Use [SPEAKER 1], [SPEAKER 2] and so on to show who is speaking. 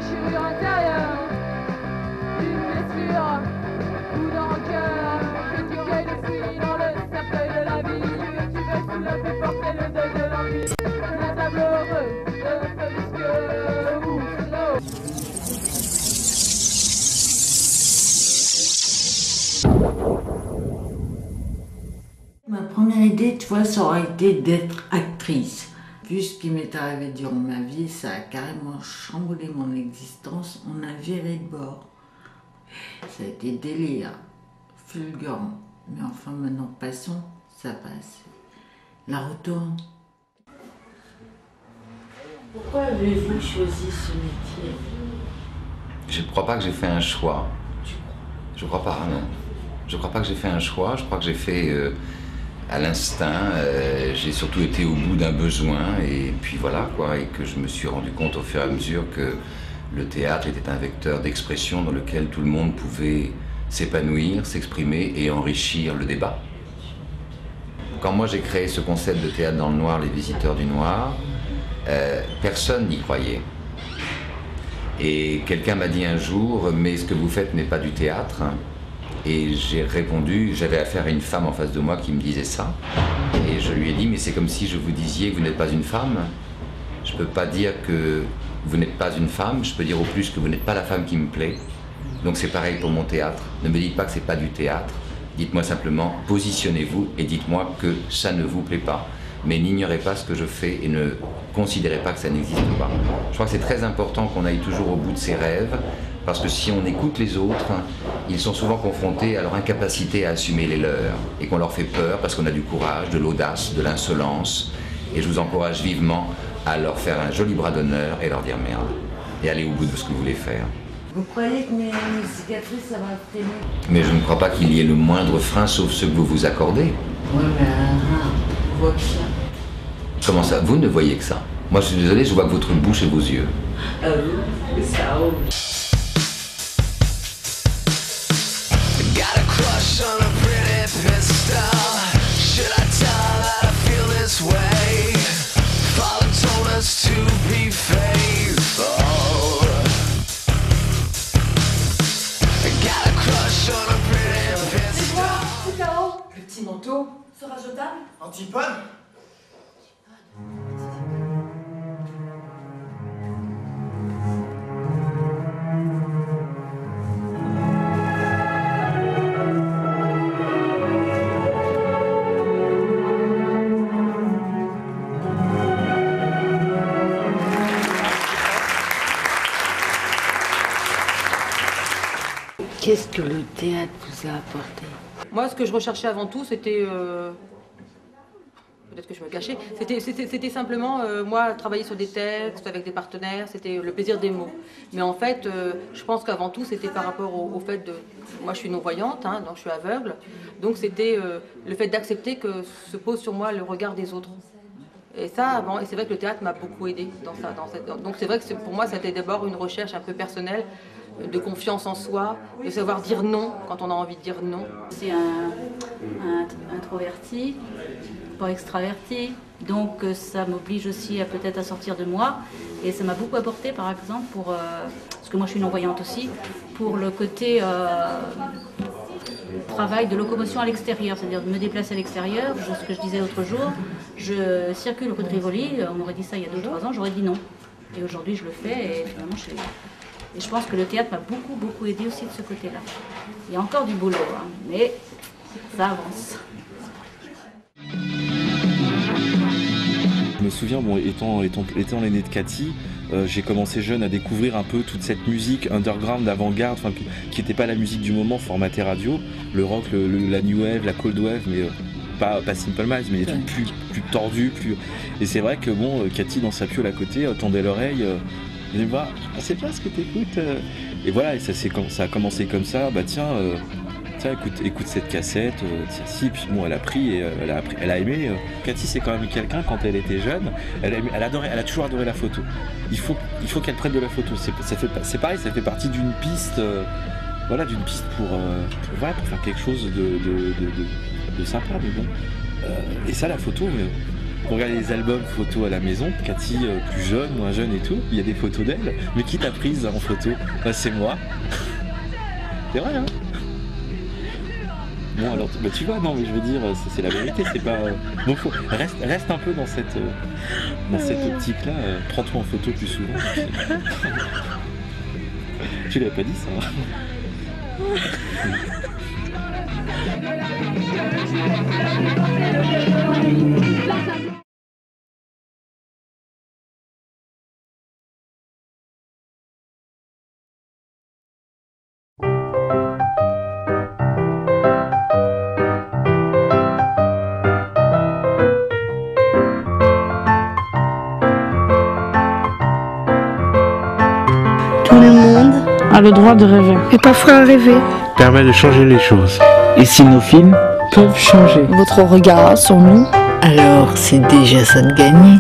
[SPEAKER 1] déchirure intérieure, une blessure ou dans le cœur, que tu cueilles le fruit dans le cercueil de la vie, que tu veux sous le fait porter le deuil de l'ennui, la table heureuse de feu visqueux ou slow.
[SPEAKER 2] Ma première idée, tu vois, ça aurait été d'être actrice. Vu ce qui m'est arrivé durant ma vie, ça a carrément chamboulé mon existence. On a viré de bord. Ça a été délire, fulgurant. Mais enfin, maintenant, passons, ça passe. La retourne. Pourquoi avez-vous choisi ce métier?
[SPEAKER 3] Je ne crois pas que j'ai fait un choix. Je crois pas, non. Je crois pas que j'ai fait un choix. Je crois que j'ai fait à l'instinct. J'ai surtout été au bout d'un besoin et puis voilà quoi. Et que je me suis rendu compte au fur et à mesure que le théâtre était un vecteur d'expression dans lequel tout le monde pouvait s'épanouir, s'exprimer et enrichir le débat. Quand moi j'ai créé ce concept de théâtre dans le noir, les visiteurs du noir, personne n'y croyait. Et quelqu'un m'a dit un jour, mais ce que vous faites n'est pas du théâtre. Et j'ai répondu, j'avais affaire à une femme en face de moi qui me disait ça. Et je lui ai dit, mais c'est comme si je vous disiez que vous n'êtes pas une femme. Je ne peux pas dire que vous n'êtes pas une femme, je peux dire au plus que vous n'êtes pas la femme qui me plaît. Donc c'est pareil pour mon théâtre. Ne me dites pas que c'est pas du théâtre. Dites-moi simplement, positionnez-vous et dites-moi que ça ne vous plaît pas. Mais n'ignorez pas ce que je fais et ne considérez pas que ça n'existe pas. Je crois que c'est très important qu'on aille toujours au bout de ses rêves, parce que si on écoute les autres, ils sont souvent confrontés à leur incapacité à assumer les leurs, et qu'on leur fait peur parce qu'on a du courage, de l'audace, de l'insolence. Et je vous encourage vivement à leur faire un joli bras d'honneur et leur dire merde, et aller au bout de ce que vous voulez faire.
[SPEAKER 2] Vous croyez que mes cicatrices, ça va freiner?
[SPEAKER 3] Mais je ne crois pas qu'il y ait le moindre frein, sauf ceux que vous vous accordez.
[SPEAKER 2] Ouais, mais on voit que ça.
[SPEAKER 3] Comment ça? Vous ne voyez que ça? Moi, je suis désolé, je vois que votre bouche et vos yeux.
[SPEAKER 2] Ça roule.
[SPEAKER 4] Le petit manteau sera jetable.
[SPEAKER 5] Antipode?
[SPEAKER 2] Qu'est-ce que le théâtre vous a apporté?
[SPEAKER 4] Moi, ce que je recherchais avant tout, c'était... Peut-être que je me cachais. C'était simplement, moi, travailler sur des textes avec des partenaires, c'était le plaisir des mots. Mais en fait, je pense qu'avant tout, c'était par rapport au fait de... Moi, je suis non-voyante, hein, donc je suis aveugle. Donc c'était le fait d'accepter que se pose sur moi le regard des autres. Et ça, avant, et c'est vrai que le théâtre m'a beaucoup aidé dans ça. Donc c'est vrai que pour moi, c'était d'abord une recherche un peu personnelle, de confiance en soi, de savoir dire non quand on a envie de dire non.
[SPEAKER 6] C'est un introverti, pas extraverti, donc ça m'oblige aussi à peut-être à sortir de moi. Et ça m'a beaucoup apporté, par exemple, pour, parce que moi je suis non-voyante aussi, pour le côté travail de locomotion à l'extérieur, c'est-à-dire de me déplacer à l'extérieur. Ce que je disais l'autre jour, je circule rue de Rivoli, on m'aurait dit ça il y a 2 ou 3 ans, j'aurais dit non. Et aujourd'hui je le fais et finalement je l'ai. Et je pense que le théâtre m'a beaucoup aidé aussi de ce côté-là. Il y a encore du boulot, hein, mais ça avance.
[SPEAKER 7] Je me souviens, bon, étant l'aîné de Cathy, j'ai commencé jeune à découvrir un peu toute cette musique underground d'avant-garde, qui n'était pas la musique du moment formatée radio, le rock, la new wave, la cold wave, mais pas Simple Minds, mais des trucs plus tordus, Et c'est vrai que bon, Cathy dans sa piole à côté tendait l'oreille. Elle me dit, bah, c'est pas ce que t'écoutes. Et voilà, et ça a commencé comme ça, bah tiens, écoute cette cassette, tiens, si, puis bon, elle a pris et elle a aimé. Cathy, c'est quand même quelqu'un, quand elle était jeune, elle a toujours adoré la photo. Il faut qu'elle prenne de la photo. C'est pareil, ça fait partie d'une piste, d'une piste pour faire quelque chose de sympa, mais bon. Et ça, la photo, On regarde les albums photos à la maison, Cathy plus jeune, moins jeune et tout, il y a des photos d'elle, mais qui t'a prise en photo? Bah, c'est moi. C'est vrai, hein? Bon alors, bah, tu vois, non mais je veux dire, c'est la vérité, c'est pas... Donc reste un peu dans cette optique-là, prends-toi en photo plus souvent. Tu l'avais pas dit ça, hein?
[SPEAKER 5] Tout le monde
[SPEAKER 8] a le droit de rêver.
[SPEAKER 5] et parfois rêver.
[SPEAKER 9] Permet de changer les choses.
[SPEAKER 8] Et si nos films peuvent changer
[SPEAKER 10] votre regard sur nous,
[SPEAKER 2] Alors c'est déjà ça de gagner.